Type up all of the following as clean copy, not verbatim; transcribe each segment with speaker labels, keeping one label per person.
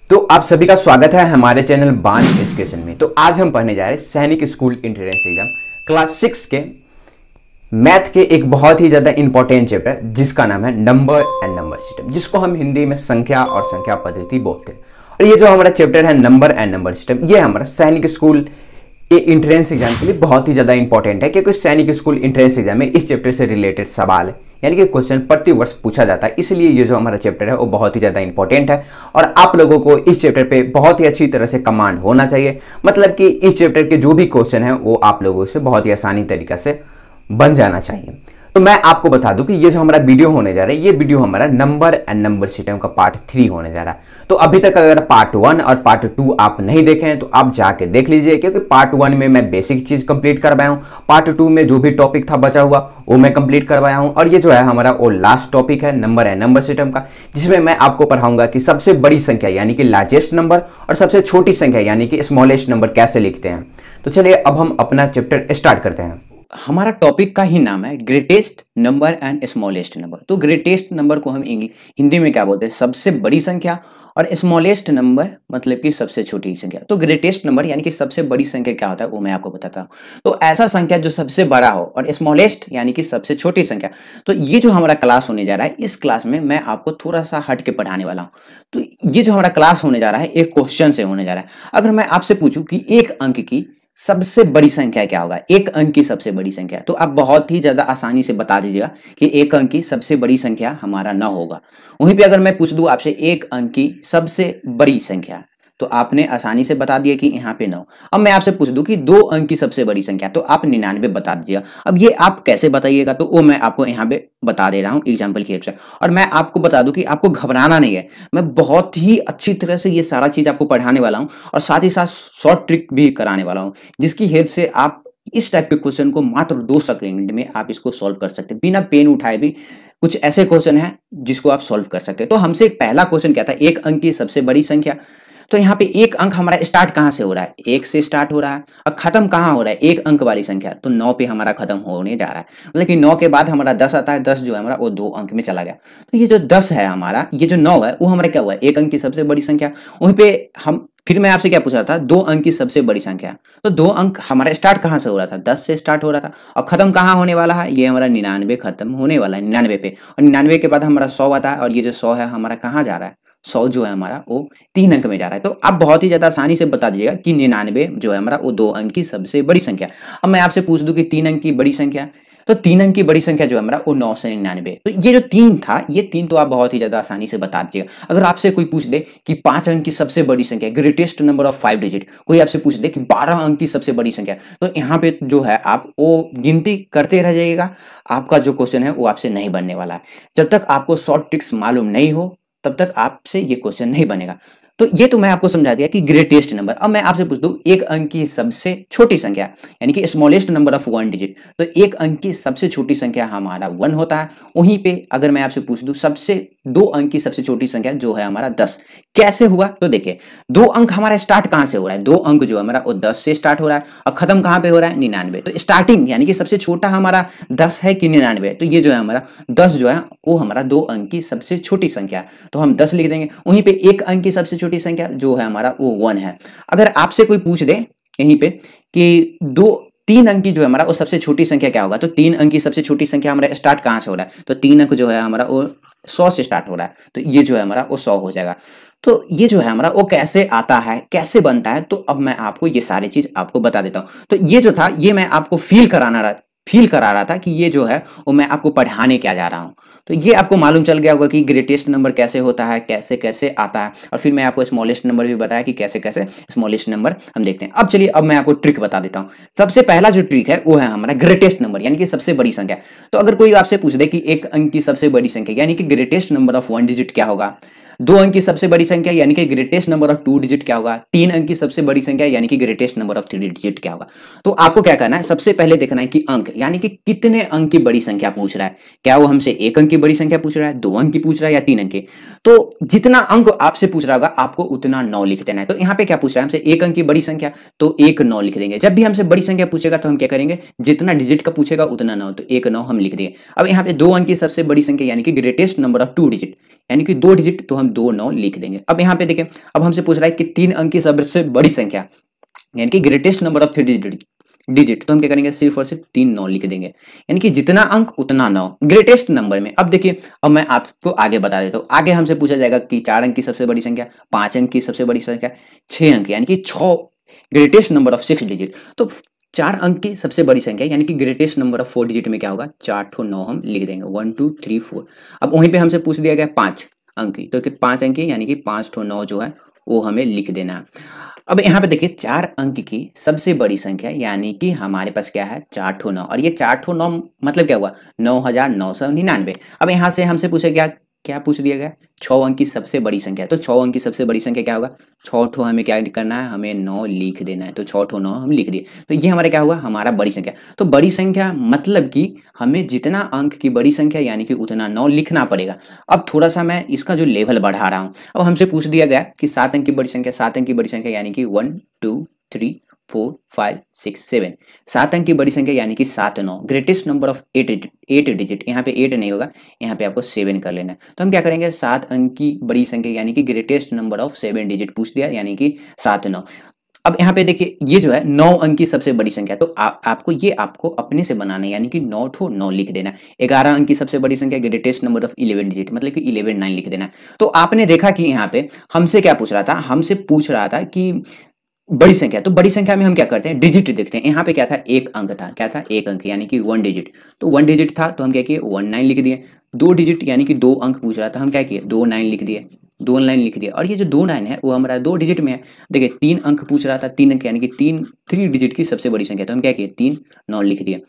Speaker 1: तो आप सभी का स्वागत है हमारे चैनल बान एजुकेशन में। तो आज हम पढ़ने जा रहे हैं सैनिक स्कूल एंट्रेंस एग्जाम क्लास 6 के मैथ के एक बहुत ही ज्यादा इंपॉर्टेंट चैप्टर जिसका नाम है नंबर एंड नंबर सिस्टम, जिसको हम हिंदी में संख्या और संख्या पद्धति बोलते हैं। और ये जो हमारा चैप्टर है नंबर एंड नंबर सिस्टम, ये हमारा सैनिक स्कूल एंट्रेंस एग्जाम के लिए बहुत ही ज्यादा इंपॉर्टेंट है, क्योंकि सैनिक स्कूल एंट्रेंस एग्जाम में इस चैप्टर से रिलेटेड सवाल है, यानी कि क्वेश्चन प्रति वर्ष पूछा जाता है। इसलिए ये जो हमारा चैप्टर है वो बहुत ही ज्यादा इंपॉर्टेंट है और आप लोगों को इस चैप्टर पे बहुत ही अच्छी तरह से कमांड होना चाहिए। मतलब कि इस चैप्टर के जो भी क्वेश्चन है वो आप लोगों से बहुत ही आसानी तरीका से बन जाना चाहिए। तो मैं आपको बता दूं कि ये जो हमारा वीडियो होने जा रहा है, ये वीडियो हमारा नंबर एंड नंबर सिस्टम का पार्ट 3 होने जा रहा है। तो अभी तक अगर पार्ट 1 और पार्ट 2 आप नहीं देखे हैं तो आप जाके देख लीजिए, क्योंकि पार्ट 1 में मैं बेसिक चीज कंप्लीट करवाया हूँ, पार्ट 2 में जो भी टॉपिक था बचा हुआ वो मैं कंप्लीट करवाया हूँ, और ये जो है हमारा वो लास्ट टॉपिक है नंबर एंड नंबर सिस्टम का, जिसमें मैं आपको पढ़ाऊंगा कि सबसे बड़ी संख्या यानी कि लार्जेस्ट नंबर और सबसे छोटी संख्या यानी कि स्मॉलेस्ट नंबर कैसे लिखते हैं। तो चलिए अब हम अपना चैप्टर स्टार्ट करते हैं।
Speaker 2: हमारा टॉपिक का ही नाम है greatest number and smallest number. तो ग्रेटेस्ट नंबर को हम हिंदी में क्या बोलते हैं, सबसे बड़ी संख्या, और स्मॉलेस्ट नंबर मतलब कि सबसे छोटी संख्या। तो ग्रेटेस्ट नंबर यानी कि सबसे बड़ी संख्या क्या होता है वो मैं आपको बताता हूँ। तो ऐसा संख्या जो सबसे बड़ा हो, और स्मॉलेस्ट यानी कि सबसे छोटी संख्या। तो ये जो हमारा क्लास होने जा रहा है, इस क्लास में मैं आपको थोड़ा सा हट के पढ़ाने वाला हूँ। तो ये जो हमारा क्लास होने जा रहा है एक क्वेश्चन से होने जा रहा है। अगर मैं आपसे पूछूं कि एक अंक की सबसे बड़ी संख्या क्या होगा, एक अंक की सबसे बड़ी संख्या, तो आप बहुत ही ज्यादा आसानी से बता दीजिएगा कि एक अंक की सबसे बड़ी संख्या हमारा 9 होगा। वहीं पे अगर मैं पूछ दूं आपसे एक अंक की सबसे बड़ी संख्या, तो आपने आसानी से बता दिया कि यहाँ पे 9। अब मैं आपसे पूछ दूं कि 2 अंक की सबसे बड़ी संख्या, तो आप 99 बता दीजिएगा। अब ये आप कैसे बताइएगा, तो वो मैं आपको यहाँ पे बता दे रहा हूँ एग्जाम्पल की हेल्प से। और मैं आपको बता दूं कि आपको घबराना नहीं है, मैं बहुत ही अच्छी तरह से ये सारा चीज आपको पढ़ाने वाला हूँ, और साथ ही साथ शॉर्ट ट्रिक भी कराने वाला हूँ, जिसकी हेल्प से आप इस टाइप के क्वेश्चन को मात्र 2 सेकंड में आप इसको सॉल्व कर सकते हैं, बिना पेन उठाए भी। कुछ ऐसे क्वेश्चन हैं जिसको आप सॉल्व कर सकते हैं। तो हमसे एक पहला क्वेश्चन क्या था, एक अंक की सबसे बड़ी संख्या। तो यहाँ पे एक अंक हमारा स्टार्ट कहाँ से हो रहा है, 1 से स्टार्ट हो रहा है, और खत्म कहाँ हो रहा है, एक अंक वाली संख्या, तो 9 पे हमारा खत्म होने जा रहा है। मतलब कि 9 के बाद हमारा 10 आता है, 10 जो है हमारा वो 2 अंक में चला गया। तो ये जो 10 है हमारा, ये जो 9 है वो हमारा क्या हुआ है, एक अंक की सबसे बड़ी संख्या। वहीं पे हम फिर मैं आपसे क्या पूछ रहा था, 2 अंक की सबसे बड़ी संख्या। तो 2 अंक हमारा स्टार्ट कहाँ से हो रहा था, 10 से स्टार्ट हो रहा था, और खत्म कहाँ होने वाला है, ये हमारा 99 खत्म होने वाला है, 99 पे। और 99 के बाद हमारा 100 आता है, और ये जो 100 है हमारा कहाँ जा रहा है, 100 जो है हमारा वो 3 अंक में जा रहा है। तो आप बहुत ही ज्यादा आसानी से बता दीजिएगा कि 99 जो है हमारा वो 2 अंक की सबसे बड़ी संख्या। अब मैं आपसे पूछ दूं कि 3 अंक की बड़ी संख्या, तो 3 अंक की बड़ी संख्या जो है हमारा वो 9 से 99। तो ये जो 3 था, ये 3 तो आप बहुत ही ज्यादा आसानी से बता दीजिएगा। अगर आपसे कोई पूछ दे कि 5 अंक की सबसे बड़ी संख्या, ग्रेटेस्ट नंबर ऑफ 5 डिजिट, कोई आपसे पूछ दे कि 12 अंक की सबसे बड़ी संख्या, तो यहाँ पे जो है आप वो गिनती करते रह जाइएगा, आपका जो क्वेश्चन है वो आपसे नहीं बनने वाला है। जब तक आपको शॉर्ट ट्रिक्स मालूम नहीं हो तब तक आपसे ये क्वेश्चन नहीं बनेगा। तो ये तो मैं आपको समझा दिया कि ग्रेटेस्ट नंबर। अब मैं आपसे पूछ दूं एक अंक की सबसे छोटी संख्या यानी कि स्मॉलेस्ट नंबर ऑफ 1 डिजिट, तो एक अंक की सबसे छोटी संख्या हमारा 1 होता है। वहीं पे अगर मैं आपसे पूछ दूं सबसे 2 अंक की सबसे छोटी संख्या जो है हमारा 10, कैसे हुआ, तो देखिए 2 अंक हमारा स्टार्ट कहां से हो रहा है, 2 अंक जो हमारा वो 10 से स्टार्ट हो रहा है, और खत्म कहां पे हो रहा है, 99। तो स्टार्टिंग यानी कि सबसे छोटा हमारा 10 है कि 99, तो ये जो है हमारा 10 जो है वो हमारा 2 अंक की सबसे छोटी संख्या, तो हम 10 लिख देंगे। वहीं पे एक अंक की सबसे छोटी संख्या जो है हमारा वो 1 है। अगर आपसे कोई पूछ दे यहीं पे कि 3 अंक की जो है हमारा वो सबसे छोटी संख्या क्या होगा, तो 3 अंक की सबसे छोटी संख्या हमारा स्टार्ट कहां से हो रहा है, तो 3 अंक जो है हमारा वो 100 से स्टार्ट हो रहा है, तो ये जो है हमारा वो 100 हो जाएगा। तो ये जो है हमारा वो कैसे आता है, कैसे बनता है, तो अब मैं आपको ये सारी चीज आपको बता देता हूँ। तो ये जो था ये मैं आपको फील करा रहा था कि ये जो है वो मैं आपको पढ़ाने क्या जा रहा हूँ। तो ये आपको मालूम चल गया होगा कि ग्रेटेस्ट नंबर कैसे होता है, कैसे कैसे आता है, और फिर मैं आपको स्मॉलेस्ट नंबर भी बताया कि कैसे कैसे स्मॉलेस्ट नंबर हम देखते हैं। अब चलिए अब मैं आपको ट्रिक बता देता हूँ। सबसे पहला जो ट्रिक है वो है हमारा ग्रेटेस्ट नंबर यानी कि सबसे बड़ी संख्या। तो अगर कोई आपसे पूछ दे कि एक अंक की सबसे बड़ी संख्या यानी कि ग्रेटेस्ट नंबर ऑफ 1 डिजिट क्या होगा, 2 अंक की सबसे बड़ी संख्या यानी कि ग्रेटेस्ट नंबर ऑफ 2 डिजिट क्या होगा, 3 अंक की सबसे बड़ी संख्या यानी कि ग्रेटेस्ट नंबर ऑफ 3 डिजिट क्या होगा। तो आपको क्या करना है, सबसे पहले देखना है कि अंक यानी कि कितने अंक की बड़ी संख्या पूछ रहा है, क्या वो हमसे 1 अंक की बड़ी संख्या पूछ रहा है, 2 अंक की पूछ रहा है, या 3 अंक की। तो जितना अंक आपसे पूछ रहा होगा आपको उतना 9 लिख देना है। तो यहाँ पे क्या पूछ रहा है हमसे, 1 अंक की बड़ी संख्या, तो 1 9 लिख देंगे। जब भी हमसे बड़ी संख्या पूछेगा तो हम क्या करेंगे, जितना डिजिट का पूछेगा उतना 9, तो 1 9 हम लिख देंगे। अब यहाँ पे 2 अंक की सबसे बड़ी संख्या यानी कि ग्रेटेस्ट नंबर ऑफ 2 डिजिट, यानी कि 2 डिजिट, तो हम 2 9 लिख देंगे। अब यहाँ पे देखिए, अब हमसे पूछ रहा है कि 3 अंक की सबसे बड़ी संख्या यानी कि ग्रेटेस्ट नंबर ऑफ 3 डिजिट, तो हम क्या करेंगे, सिर्फ और सिर्फ 3 9 लिख देंगे, यानी कि जितना अंक उतना 9 ग्रेटेस्ट नंबर में। अब देखिए, अब मैं आपको आगे बता देता हूँ। आगे हमसे पूछा जाएगा कि 4 अंक की सबसे बड़ी संख्या, 5 अंक की सबसे बड़ी संख्या, 6 अंक, यानी कि 6 ग्रेटेस्ट नंबर ऑफ 6 डिजिट। तो 4 अंक की सबसे बड़ी संख्या यानी कि ग्रेटेस्ट नंबर ऑफ 4 डिजिट में क्या होगा, 4 ठो 9 हम लिख देंगे, 1 2 3 4। अब वहीं पे हमसे पूछ दिया गया 5 अंक की, तो 5 अंक की यानी कि 5 ठो 9 जो है वो हमें लिख देना है। अब यहाँ पे देखिए, 4 अंक की सबसे बड़ी संख्या यानी कि हमारे पास क्या है, 4 ठो 9, और ये 4 ठो 9 मतलब क्या हुआ, 9999। अब यहाँ से हमसे पूछे क्या क्या पूछ दिया गया, 6 अंक की सबसे बड़ी संख्या, तो 6 अंक की सबसे बड़ी संख्या क्या होगा, 6 ठो हमें क्या करना है, हमें 9 लिख देना है, तो 6 ठो 9 हम लिख दिए, तो ये हमारा क्या हुआ, हमारा बड़ी संख्या। तो बड़ी संख्या मतलब कि हमें जितना अंक की बड़ी संख्या यानी कि उतना 9 लिखना पड़ेगा। अब थोड़ा सा मैं इसका जो लेवल बढ़ा रहा हूँ। अब हमसे पूछ दिया गया कि 7 अंक की बड़ी संख्या, 7 अंक की बड़ी संख्या यानी कि 1 2 3 4 5 6 7, 7 अंक की बड़ी संख्या यानी कि 7 9 ग्रेटेस्ट नंबर ऑफ 8 डिजिट। यहाँ पे 8 नहीं होगा, यहाँ पे आपको 7 कर लेना है। तो हम क्या करेंगे, 7 अंक की बड़ी संख्या यानी कि ग्रेटेस्ट नंबर ऑफ 7 डिजिट पूछ दिया, यानी कि 7 9। अब यहाँ पे देखिए, ये जो है 9 अंक की सबसे बड़ी संख्या, तो आपको अपने से बनाना है, यानी कि 9 ठो 9 लिख देना। 11 अंक की सबसे बड़ी संख्या ग्रेटेस्ट नंबर ऑफ 11 डिजिट, मतलब कि 11 9 लिख देना। तो आपने देखा कि यहाँ पे हमसे क्या पूछ रहा था, हमसे पूछ रहा था कि बड़ी संख्या, तो बड़ी संख्या में हम क्या करते हैं, डिजिट देखते हैं। यहाँ पे क्या था, एक अंक था, क्या था, एक अंक, यानी कि 1 डिजिट। तो 1 डिजिट था तो हम क्या किए, 1 9 लिख दिए। 2 डिजिट यानी कि 2 अंक पूछ रहा था, हम क्या किए, 2 9 लिख दिए, 2 लाइन लिख दिया। और ये जो 2 लाइन है वो हमारा 2 डिजिट में है। देखिए 3 अंक पूछ रहा था, 3 अंक यानी कि 3 डिजिट की सबसे बड़ी संख्या, तो हम क्या किए, 3 9 लिख दिए।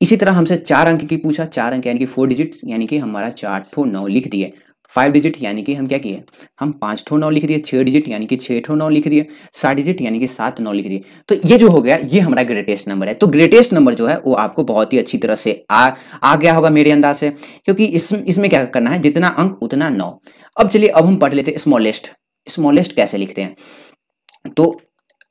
Speaker 2: इसी तरह हमसे 4 अंक की पूछा, 4 अंक यानी कि 4 डिजिट, यानी कि हमारा 4 ठो 9 लिख दिए। 5 डिजिट यानी कि हम क्या किए, हम 5 ठो 9 लिख दिए। 6 डिजिट यानी कि 6 ठो 9 लिख दिए। 7 डिजिट यानी कि 7 9 लिख दिए। तो ये जो हो गया, ये हमारा ग्रेटेस्ट नंबर है। तो ग्रेटेस्ट नंबर जो है वो आपको बहुत ही अच्छी तरह से आ गया होगा मेरे अंदाज से, क्योंकि इसमें क्या करना है, जितना अंक उतना 9। अब चलिए, अब हम पढ़ लेते हैं स्मॉलेस्ट। स्मॉलेस्ट कैसे लिखते हैं, तो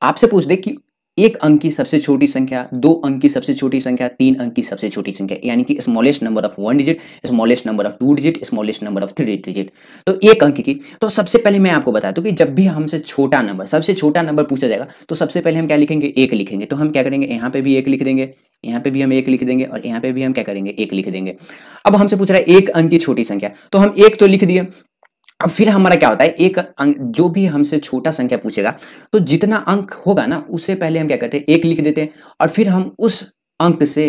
Speaker 2: आपसे पूछ दे कि 1 अंक की सबसे छोटी संख्या, 2 अंक की सबसे छोटी संख्या, 3 अंक की सबसे छोटी संख्या, यानी कि smallest number of 1 digit, smallest number of 2 digit, smallest number of 3 digit. तो 1 अंक की, तो सबसे पहले मैं आपको बता दूं कि जब भी हमसे छोटा नंबर, सबसे छोटा नंबर पूछा जाएगा, तो सबसे पहले हम क्या लिखेंगे, 1 लिखेंगे। तो हम क्या करेंगे, यहाँ पे भी 1 लिख देंगे, यहाँ पे भी हम 1 लिख देंगे, और यहाँ पे भी हम क्या करेंगे, 1 लिख देंगे। अब हमसे पूछ रहा है 1 अंक की छोटी संख्या, तो हम 1 तो लिख दिए। अब फिर हमारा क्या होता है, एक अंक, जो भी हमसे छोटा संख्या पूछेगा, तो जितना अंक होगा ना, उससे पहले हम क्या करते हैं, 1 लिख देते हैं, और फिर हम उस अंक से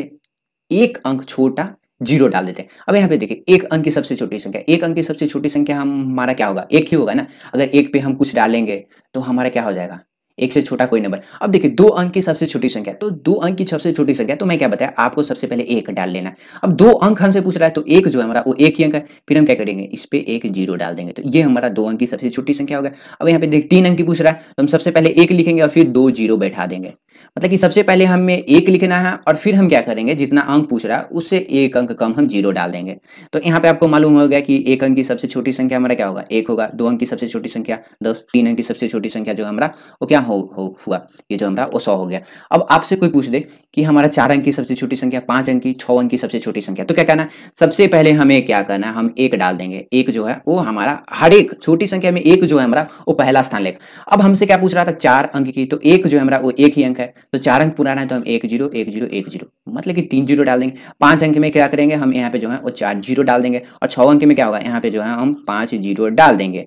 Speaker 2: 1 अंक छोटा 0 डाल देते हैं। अब यहाँ पे देखिए, 1 अंक की सबसे छोटी संख्या, 1 अंक की सबसे छोटी संख्या हमारा क्या होगा, 1 ही होगा ना। अगर 1 पे हम कुछ डालेंगे तो हमारा क्या हो जाएगा, 1 से छोटा कोई नंबर। अब देखिए 2 अंक की सबसे छोटी संख्या, तो 2 अंक की सबसे छोटी संख्या, तो मैं क्या बताया आपको, सबसे पहले 1 डाल लेना है। अब 2 अंक हमसे पूछ रहा है, तो 1 जो है हमारा वो 1 ही अंक है, फिर हम क्या करेंगे, इस पे 1 0 डाल देंगे। तो ये हमारा 2 अंक की सबसे छोटी संख्या हो गया। अब यहाँ पे देख 3 अंक की पूछ रहा है, तो हम सबसे पहले 1 लिखेंगे और फिर 2 0 बैठा देंगे। मतलब कि सबसे पहले हमें 1 लिखना है, और फिर हम क्या करेंगे, जितना अंक पूछ रहा है उससे 1 अंक कम हम 0 डाल देंगे। तो यहाँ पे आपको मालूम हो गया कि 1 अंक की सबसे छोटी संख्या हमारा क्या होगा, 1 होगा। 2 अंक की सबसे छोटी संख्या 10, 3 अंक की सबसे छोटी संख्या जो हमारा वो क्या हुआ, ये जो हमारा वो 100 हो गया। अब आपसे कोई पूछ दे कि हमारा 4 अंक की सबसे छोटी संख्या, 5 अंक की, 6 अंक की सबसे छोटी संख्या, तो क्या करना है, सबसे पहले हमें क्या करना है, हम 1 डाल देंगे। 1 जो है वो हमारा हर एक छोटी संख्या में 1 जो है हमारा वो पहला स्थान लेगा। अब हमसे क्या पूछ रहा था, 4 अंक की, तो 1 जो है हमारा वो 1 ही अंक है, तो 4 अंक पुराना है, तो हम 1 0 1 0 1 0 मतलब कि 3 0 डाल देंगे। 5 अंक में क्या करेंगे, हम यहाँ पे जो है वो 4 0 डाल देंगे, और 6 अंक में क्या होगा, यहाँ पे जो है हम 5 0 डाल देंगे।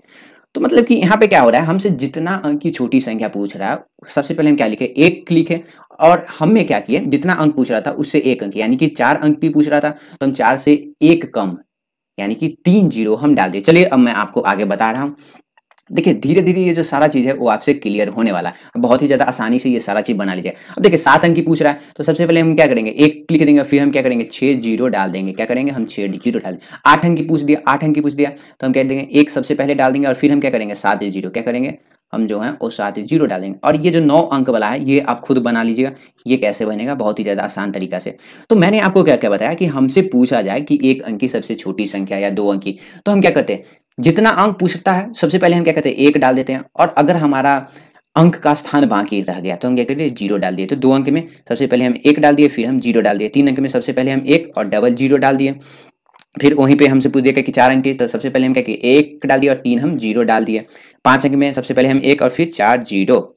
Speaker 2: तो मतलब कि यहाँ पे क्या हो रहा है, हमसे जितना अंक की छोटी संख्या पूछ रहा है, सबसे पहले हम क्या लिखे, 1 लिखे, और हमने क्या किए, जितना अंक पूछ रहा था उससे 1 अंक, यानी कि 4 अंक की पूछ रहा था, तो हम 4 से 1 कम यानी कि 3 0 हम डाल दिए। चलिए अब मैं आपको आगे बता रहा हूँ। देखिए धीरे धीरे ये जो सारा चीज़ है वो आपसे क्लियर होने वाला है, बहुत ही ज़्यादा आसानी से ये सारा चीज़ बना लीजिए। अब देखिए 7 अंक की पूछ रहा है, तो सबसे पहले हम क्या करेंगे, 1 लिख देंगे, फिर हम क्या करेंगे, 6 0 डाल देंगे। क्या करेंगे, हम 6 0 डाल देंगे। 8 अंक की पूछ दिया, 8 अंक की पूछ दिया, तो हम क्या देंगे, 1 सबसे पहले डाल देंगे, और फिर हम क्या करेंगे, 7 0 क्या करेंगे, हम जो है वो 7 0 डालेंगे। और ये जो 9 अंक वाला है ये आप खुद बना लीजिएगा, ये कैसे बनेगा, बहुत ही ज़्यादा आसान तरीका से। तो मैंने आपको क्या क्या बताया कि हमसे पूछा जाए कि 1 अंक की सबसे छोटी संख्या या 2 अंक की, तो हम क्या करते हैं, जितना अंक पूछता है सबसे पहले हम क्या करते हैं, 1 डाल देते हैं, और अगर हमारा अंक का स्थान बाकी रह गया तो हम क्या करें, 0 डाल दिए। तो 2 अंक में सबसे पहले हम 1 डाल दिए, फिर हम 0 डाल दिए। 3 अंक में सबसे पहले हम 1 और डबल 0 डाल दिए। फिर वहीं पे हमसे पूछ दिया कि 4 अंक की, तो सबसे पहले हम क्या किए, 1 डाल दिया और 3 हम 0 डाल दिए। 5 अंक में सबसे पहले हम 1 और फिर 4 0।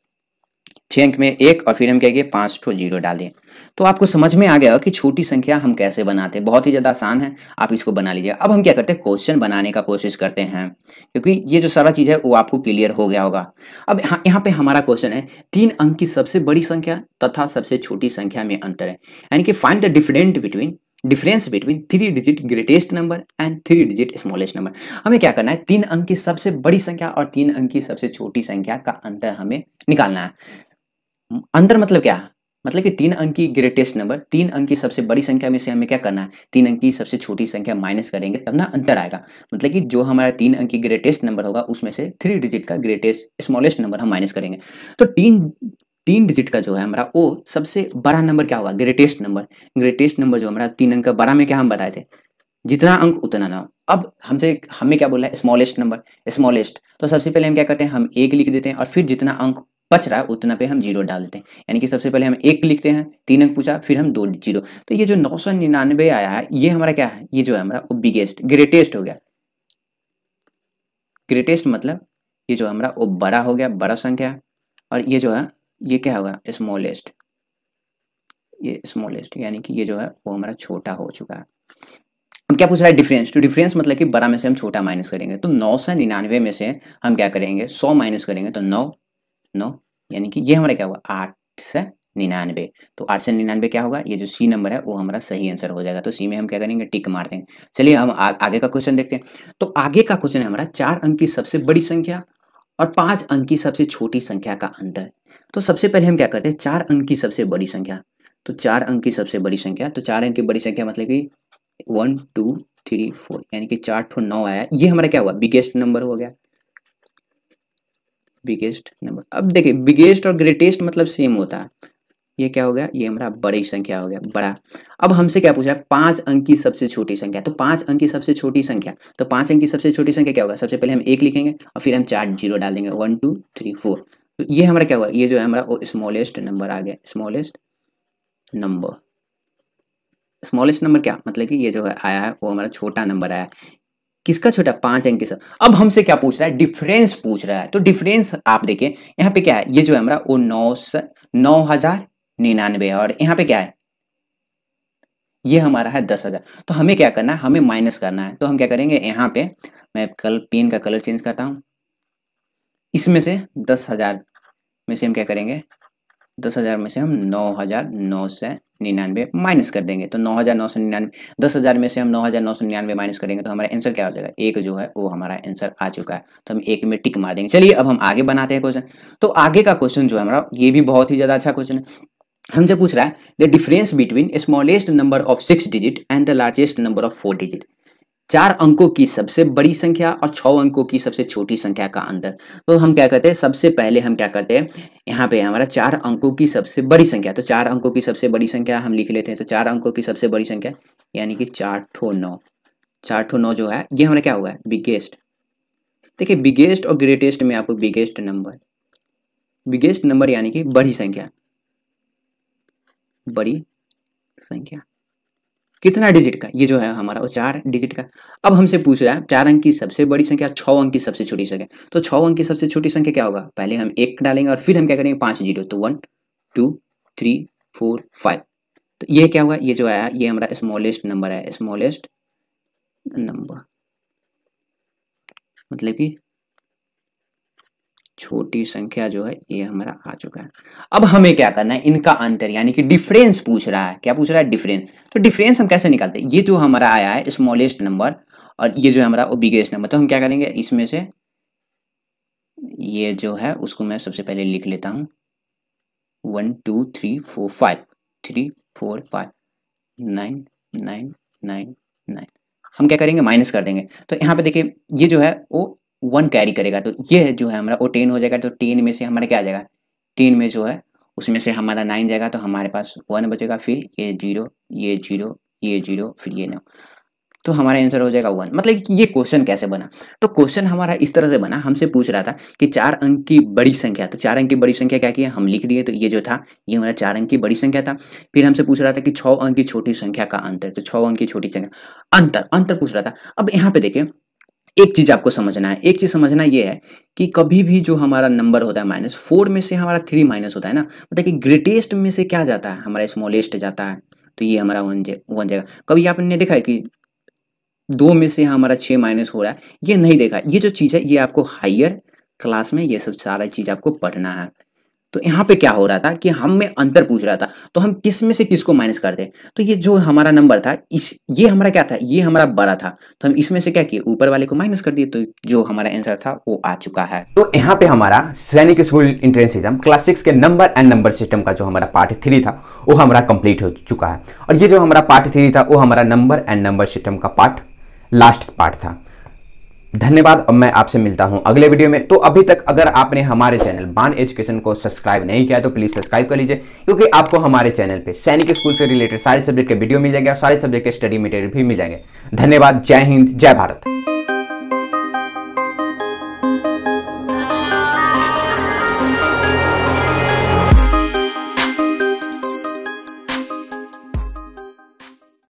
Speaker 2: 6 अंक में 1 और फिर हम क्या किए, 5 ठो 0 डाल दिए। तो आपको समझ में आ गया कि छोटी संख्या हम कैसे बनाते हैं, बहुत ही ज़्यादा आसान है, आप इसको बना लीजिए। अब हम क्या करते हैं, क्वेश्चन बनाने का कोशिश करते हैं, क्योंकि ये जो सारा चीज़ है वो आपको क्लियर हो गया होगा। अब यहाँ पे हमारा क्वेश्चन है, 3 अंक की सबसे बड़ी संख्या तथा सबसे छोटी संख्या में अंतर है, यानी कि find the difference between 3 digit greatest number and 3 digit smallest number. हमें क्या करना है, 3 अंक की सबसे बड़ी संख्या और 3 अंक की सबसे छोटी संख्या का अंतर हमें निकालना है। अंतर मतलब क्या, मतलब कि 3 अंक की ग्रेटेस्ट नंबर, 3 अंक की सबसे बड़ी संख्या में से हमें क्या करना है, 3 अंक की सबसे छोटी संख्या माइनस करेंगे तब ना अंतर आएगा। मतलब कि जो हमारा 3 अंक की ग्रेटेस्ट नंबर होगा उसमें से 3 डिजिट का ग्रेटेस्ट स्मॉलेस्ट नंबर हम माइनस करेंगे। तो 3 डिजिट का जो है हमारा वो सबसे बड़ा नंबर क्या होगा, ग्रेटेस्ट नंबर जो हमारा 3 अंक का बड़ा में क्या हम बताए थे, जितना अंक उतना ना। अब हमें क्या बोला है, स्मॉलेस्ट नंबर, स्मॉलेस्ट। तो सबसे पहले हम क्या करते हैं, हम 1 लिख देते हैं और फिर जितना अंक बच रहा है उतना पे हम 0 डाल देते हैं। यानी कि सबसे पहले हम 1 लिखते हैं, 3 अंक पूछा, फिर हम 2 0। तो ये जो 999 आया है, ये हमारा क्या है, ये जो है हमारा बिगेस्ट ग्रेटेस्ट हो गया। ग्रेटेस्ट मतलब ये जो हमारा वो बड़ा हो गया, बड़ा संख्या। और ये जो है ये क्या होगा, स्मॉलेस्ट। ये स्मॉलेस्ट यानी कि ये जो है वो हमारा छोटा हो चुका है। अब क्या पूछ रहा है, डिफरेंस। तो डिफरेंस मतलब कि बड़ा में से हम छोटा माइनस करेंगे। तो 999 में से हम क्या करेंगे, 100 माइनस करेंगे तो 9 यानी कि ये हमारा क्या होगा, 899। तो 899 क्या होगा, ये जो सी नंबर है वो हमारा सही आंसर हो जाएगा। तो सी में हम क्या करेंगे, टिक मार देंगे। चलिए हम आगे का क्वेश्चन देखते हैं। तो आगे का क्वेश्चन है हमारा 4 अंक की सबसे बड़ी संख्या और 5 अंक की सबसे छोटी संख्या का अंतर। तो सबसे पहले हम क्या करते हैं, 4 अंक की सबसे बड़ी संख्या। तो 4 अंक की सबसे बड़ी संख्या, तो 4 अंक की बड़ी संख्या मतलब कि 1 2 3 4, यानी कि 4 ठो 9 आया। ये हमारा क्या हुआ, बिगेस्ट नंबर हो गया, बिगेस्ट नंबर। अब देखिए बिगेस्ट और ग्रेटेस्ट मतलब सेम होता है। ये क्या हो गया, ये हमारा बड़ी संख्या हो गया, बड़ा। अब हमसे क्या पूछा है, 5 अंक की सबसे छोटी संख्या। तो 5 अंक की सबसे छोटी संख्या, तो 5 अंक की सबसे छोटी संख्या क्या होगा, सबसे पहले हम 1 लिखेंगे और फिर हम 4 0 डाल देंगे, 1 2 3 4। तो ये हमारा क्या हुआ, ये जो है हमारा वो स्मॉलेस्ट नंबर आ गया, स्मॉलेस्ट नंबर। स्मॉलेस्ट नंबर क्या मतलब कि ये जो है आया है वो हमारा छोटा नंबर आया। किसका छोटा, 5 अंक के साथ। अब हमसे क्या पूछ रहा है, डिफरेंस पूछ रहा है। तो डिफरेंस आप देखिए यहाँ पे क्या है, ये जो है हमारा वो 9,099 है और यहाँ पे क्या है, ये हमारा है 10,000। तो हमें क्या करना है, हमें माइनस करना है। तो हम क्या करेंगे, यहाँ पे मैं कल पेन का कलर चेंज करता हूँ। इसमें से 10,000 में से हम क्या करेंगे, 10,000 में से हम 9,999 माइनस कर देंगे। तो 9,999, 10,000 में से हम 9,999 माइनस करेंगे तो हमारा आंसर क्या हो जाएगा, एक जो है वो हमारा आंसर आ चुका है। तो हम एक में टिक मार देंगे। चलिए अब हम आगे बनाते हैं क्वेश्चन। तो आगे का क्वेश्चन जो है हमारा, ये भी बहुत ही ज़्यादा अच्छा क्वेश्चन है। हमसे पूछ रहा है the difference between smallest number of 6 digit and the largest number of 4 digit. 4 अंकों की सबसे बड़ी संख्या और 6 अंकों की सबसे छोटी संख्या का अंतर। तो हम क्या करते हैं, सबसे पहले हम क्या करते हैं, यहाँ पे हमारा 4 अंकों की सबसे बड़ी संख्या। तो 4 अंकों की सबसे बड़ी संख्या हम लिख लेते हैं। तो 4 अंकों की सबसे बड़ी संख्या यानी कि 4 ठो 9, 4 ठो 9 जो है ये हमारा क्या होगा, बिगेस्ट। देखिए बिगेस्ट और ग्रेटेस्ट में आपको बिगेस्ट नंबर यानी कि बड़ी संख्या, बड़ी संख्या कितना डिजिट का, ये जो है हमारा वो 4 डिजिट का। अब हमसे पूछ रहा है 4 अंक की सबसे बड़ी संख्या, 6 अंक की सबसे छोटी संख्या। तो 6 अंक की सबसे छोटी संख्या क्या होगा, पहले हम 1 डालेंगे और फिर हम क्या करेंगे 5 जीरो। तो 1 2 3 4 5। तो ये क्या हुआ, ये जो आया ये हमारा स्मॉलेस्ट नंबर है, स्मॉलेस्ट नंबर मतलब कि छोटी संख्या जो है ये हमारा आ चुका है। अब हमें क्या करना है, इनका अंतर यानी कि डिफरेंस पूछ रहा है। क्या पूछ रहा है, डिफरेंस। तो डिफरेंस हम कैसे निकालते हैं, ये जो हमारा आया है स्मॉलेस्ट नंबर और ये जो हमारा वो बिगेस्ट नंबर। तो हम क्या करेंगे, इसमें से ये जो है उसको मैं सबसे पहले लिख लेता हूँ 1 2 3 4 5, 3 4 5 9 9 9 9। हम क्या करेंगे, माइनस कर देंगे। तो यहाँ पे देखिए ये जो है वो 1 कैरी करेगा। तो ये जो है हमारा वो 10 हो जाएगा। तो 10 में से हमारा क्या आ जाएगा, 10 में जो है उसमें से हमारा 9 जाएगा। तो हमारे पास 1 बचेगा, फिर ये 0 ये 0 ये 0 फिर ये 9। तो हमारा आंसर हो जाएगा 1। मतलब कि ये क्वेश्चन कैसे बना, तो क्वेश्चन हमारा इस तरह से बना, हमसे पूछ रहा था कि 4 अंक की बड़ी संख्या, तो 4 अंक की बड़ी संख्या क्या किया, हम लिख दिए, तो ये जो था ये हमारा 4 अंक की बड़ी संख्या था। फिर हमसे पूछ रहा था कि 6 अंक की छोटी संख्या का अंतर, तो 6 अंक की छोटी संख्या अंतर पूछ रहा था। अब यहाँ पे देखिए एक चीज आपको समझना है, एक चीज समझना ये है कि कभी भी जो हमारा नंबर होता है -4 में से हमारा 3 माइनस होता है ना, मतलब कि ग्रेटेस्ट में से क्या जाता है, हमारा स्मॉलेस्ट जाता है, तो ये हमारा 1 जाएगा। कभी आपने देखा है कि 2 में से हमारा 6 माइनस हो रहा है, ये नहीं देखा। ये जो चीज़ है ये आपको हायर क्लास में ये सब सारा चीज़ आपको पढ़ना है। तो यहाँ पे क्या हो रहा था कि हमें अंतर पूछ रहा था, तो हम किस में से किसको माइनस कर दें, तो ये जो हमारा नंबर था ये हमारा क्या था, ये हमारा बड़ा था, तो हम इसमें से क्या किए, ऊपर वाले को माइनस कर दिए, तो जो हमारा आंसर था वो आ चुका है।
Speaker 1: तो यहाँ पे हमारा सैनिक स्कूल एंट्रेंस एग्जाम क्लास 6 के नंबर एंड नंबर सिस्टम का जो हमारा पार्ट 3 था वो हमारा कंप्लीट हो चुका है, और ये जो हमारा पार्ट 3 था वो हमारा नंबर एंड नंबर सिस्टम का लास्ट पार्ट था। धन्यवाद। अब मैं आपसे मिलता हूं अगले वीडियो में। तो अभी तक अगर आपने हमारे चैनल बान एजुकेशन को सब्सक्राइब नहीं किया तो प्लीज सब्सक्राइब कर लीजिए, क्योंकि आपको हमारे चैनल पे सैनिक स्कूल से रिलेटेड सारे सब्जेक्ट के वीडियो मिल जाएंगे और सारे सब्जेक्ट के स्टडी मटेरियल भी मिल जाएंगे। धन्यवाद। जय हिंद, जय भारत।